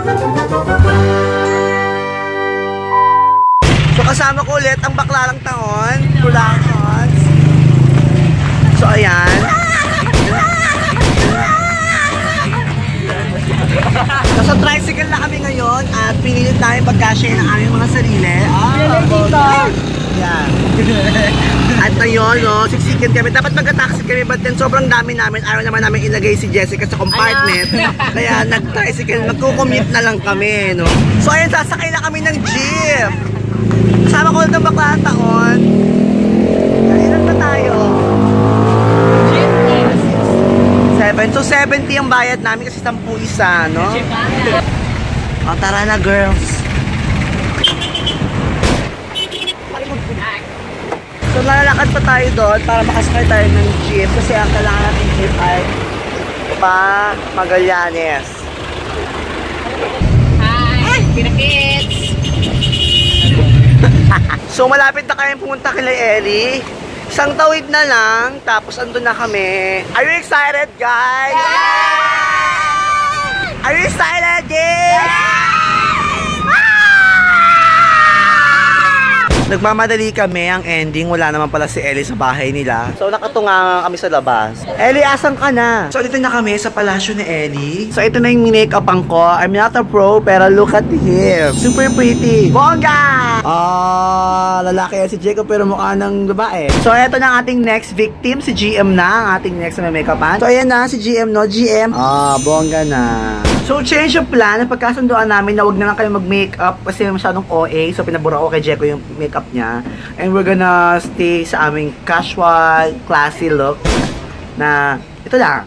So kasama ko ulit ang Baklalang Taon Productions. So ayan. Nasa tricycle na kami ngayon at pinilit namin pagkashare ng aming mga sarili. Yan. At ngayon, no, siksikin kami. Dapat magka-taxi kami, but then sobrang dami namin. Ayaw naman namin ilagay si Jessica sa compartment. Kaya nag-tricycle, magkukommute na lang kami, no. So ayan, sasakay na kami ng jeep. Kasama ko ulit ang Baklalang Taon. Ilan ba tayo? 7. So 70 ang bayad namin kasi 10 isa, no? O tara na, girls. So lalakad pa tayo doon para makasakay tayo ng jeep kasi ang kailangan natin jeep ay pa Magallanes. Hi! Pinakits! So malapit na kayong pumunta kila Ellie. Isang tawid na lang, tapos andun na kami. Are you excited, guys? Yeah! Are you excited, guys? Yeah! Nagmamadali kami, ang ending, wala naman pala si Ellie sa bahay nila. So nakatunga kami sa labas. Ellie, asan ka na? So dito na kami sa palasyo ni Ellie. So ito na yung make-upan ko. I'm not a pro, pero look at him. Super pretty. Bongga! Lalaki yan si Jacob pero mukha ng babae. So ito na ang ating next victim, si GM na, ang ating next na make-upan. So ayan na si GM, no? GM. Bongga na. So change of plan, pagkasunduan namin na wag na lang kayo mag-makeup kasi masyadong OA. So pinabura ko kay Jeko yung makeup niya. And we're gonna stay sa aming casual, classy look na ito lang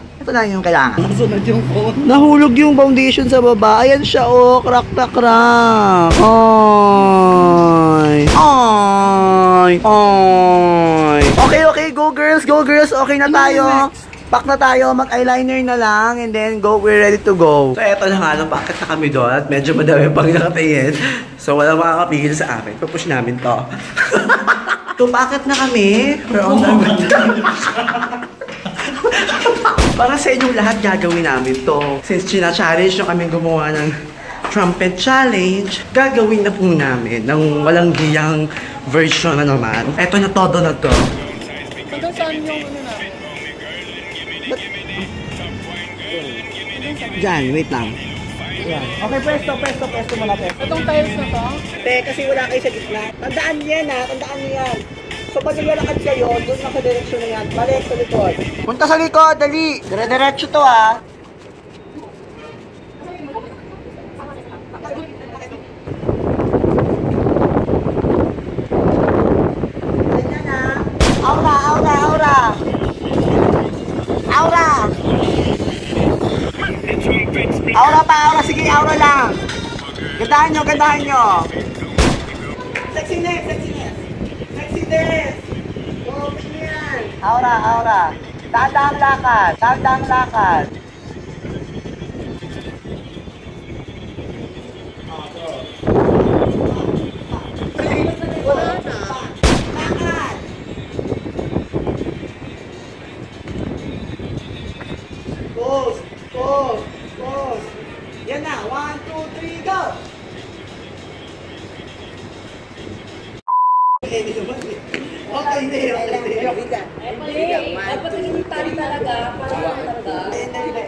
yung kailangan. Nasunod yung phone. Nahulog yung foundation sa baba. Ayan siya, oh. Crack na crack. Ay. Ay. Ay. Okay, go girls. Go girls. Okay na tayo. Pack na tayo. Mag-eyeliner na lang. And then, go. We're ready to go. So, eto na nga lang. Bakit na kami doon? At medyo madami pang nakatingin. So, walang makakapigil sa amin. Pupush namin to. So, bakit na kami? We're on the way. Para sa inyong lahat gagawin namin to. Since china-challenge nyo kami gumawa ng trumpet challenge, gagawin na po namin ng walang hiyang version na naman. Eto na, todo na to. Hanggang saan yung ano namin? Diyan, wait lang. Ayan. Okay, pwesto muna, pwesto. Itong tiles na to? Kasi wala kayo sa gitna. Tandaan niyo yan, ha? Tandaan niyo yan. So pag naglalakad kayo, doon lang sa direksyon na yan. Balik sa likod. Punta sa likod, dali! Dire-diretso to, ha? Ganyan, ha? Aura! Aura pa, aura. Sige, aura lang. Gandahan nyo. Sexiness. Open nyo yan. Aura. Tandang lakad. Wala na. Lakad. Pause. Yan na. 1, 2, 3, go! Okay, hindi. Dapat yung tali talaga, parang talaga.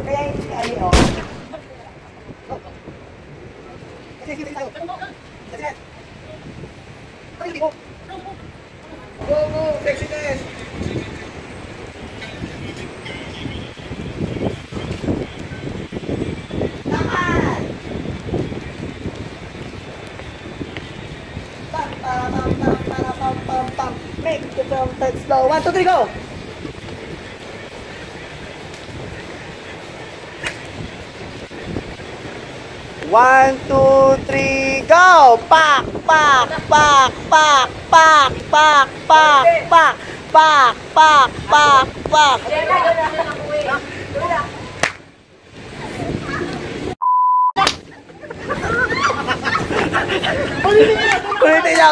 Kaya hindi ka ali, oh. Sige tayo. Go, sexiness! Make the trumpet slow. 1, 2, 3, go! One, two, three, go! Pak!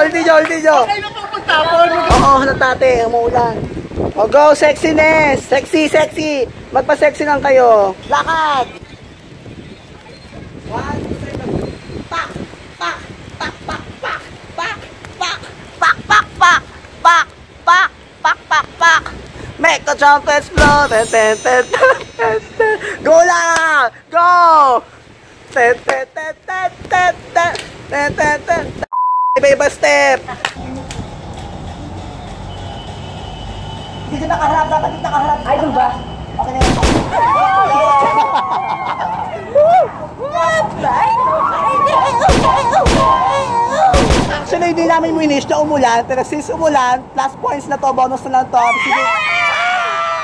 Ulitin nyo. Okay na po magtapon. Oo, natate, umuulan. O go, sexiness! Sexy! Magpa-sexy lang kayo. Lakad! trumpets blow. Ten, ten, ten, ten, ten, ten. Go lang! Go! Ten, ten, ten, ten, ten, ten, ten, ten, ten. Iba-iba step. Dito nakaharap, dapat dito nakaharap. Ay, doon ba? Okay na yun. Actually, hindi namin finish na umulan. Pero since umulan, plus points na to, bonus na lang to. Sige.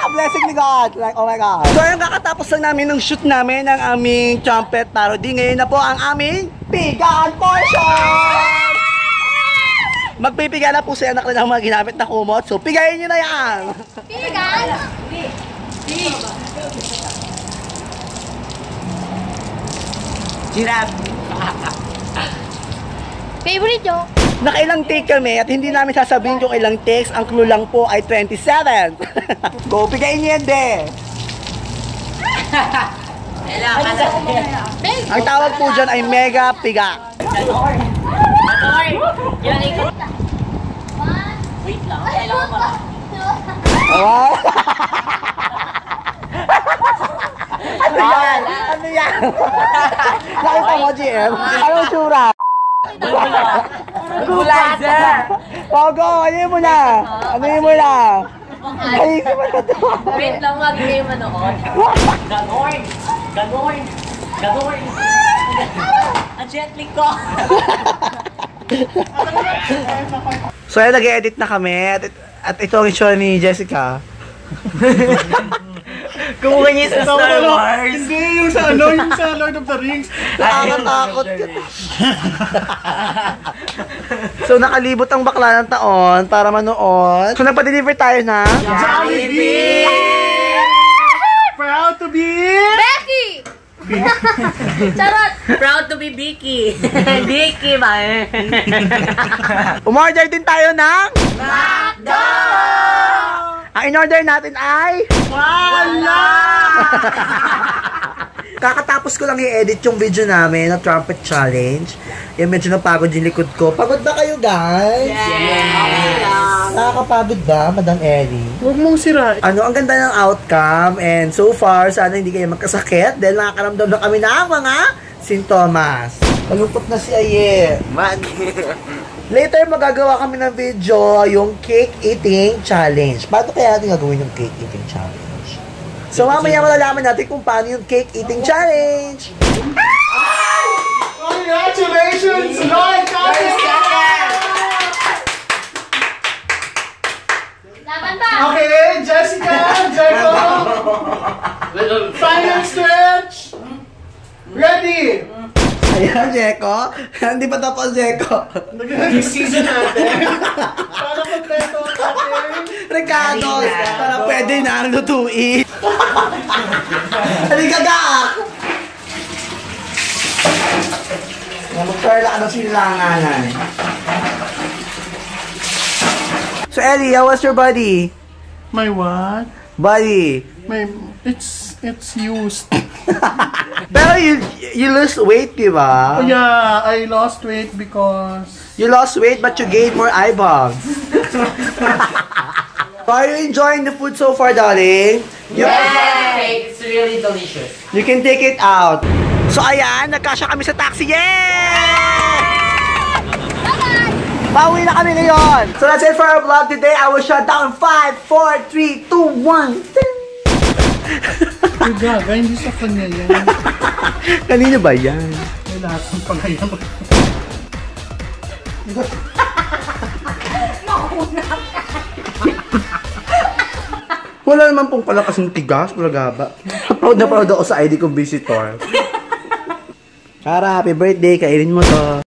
Blessing ni God. Like, oh my God. So, yung kakatapos lang namin ng shoot namin ng aming trumpet parody. Ngayon na po ang aming pigaan portion! Magpipiga na po sa anak na ng mga ginamit na kumot. So, pigayin nyo na yan! Pigan! Giraffe! Favorite nyo? Nakailang take kami at hindi namin sasabihin kung ilang takes. Ang clue lang po ay 27. Go, pigayin nyo yan, de! Ang tawag po dyan ay mega piga. Wait lang, kailangan ba? Oh. Ano yan? Ano yan? Nakita mo, GM? Anong tsura? Gulazer! Pogo, ano yun mo na? Ano yun mo na? Ayusin mo na to. Wait lang, wag kayo manood. Gagawin! Gagawin! Gagawin! Ang gently ko! So, yan, nag-edit na kami. At ito ang itsura ni Jessica. Kumuha niya sa Star Wars! Hindi, yung sa ano, yung sa Lord of the Rings. Nakakatakot ka. So, nakalibot ang bakla ng taon para manood. So, nagpa-deliver tayo na Jollibee! Proud to be... Becky! Charot! Proud to be Vicky! Vicky ba eh? Umorder din tayo ng McDo! Ang in-order natin ay Wala! kakatapos ko lang i-edit yung video namin na trumpet challenge. Yung medyo napagod yung likod ko. Pagod ba kayo, guys? Yeah! Nakakapagod ba, Madam Ellie? Huwag mong sirain. Ano, ang ganda ng outcome and so far, sana hindi kayo magkasakit dahil nakakaramdam na kami ng mga sintomas. Malungkot na si Aye. Later, magagawa kami ng video yung cake eating challenge. Paano kaya natin gagawin yung cake eating challenge? So, mamaya malalaman natin kung paano yung cake eating challenge. Congratulations, Lord! Laban ba? Okay, Jessica, Jericho. Final stretch. Ready. Ayan, Jeko. Hindi pa tapos, Jeko. Nag-season natin. Para kompleto ang ating... Recados. Para pwede na ang lutuin. Halika ka! Mag-perla ka ng silanganan. So, Ellie, how was your body? My what? Body. My... It's used. Pero you lose weight, di ba? Yeah, I lost weight because... You lost weight but you gained more eyeballs. So are you enjoying the food so far, darling? Yay! It's really delicious. You can take it out. So ayan, nagkasya kami sa taxi. Yay! Pauwi na kami ngayon. So that's it for our vlog today. I will shut down 5, 4, 3, 2, 1. Ay, gaga, hindi sa kanya yan. Kanino ba yan? May lahat ng pangayon. Wala naman pong pala kasing tigas, malagaba. Proud na proud ako sa ID kong visitor. Kara, happy birthday, kainin mo to.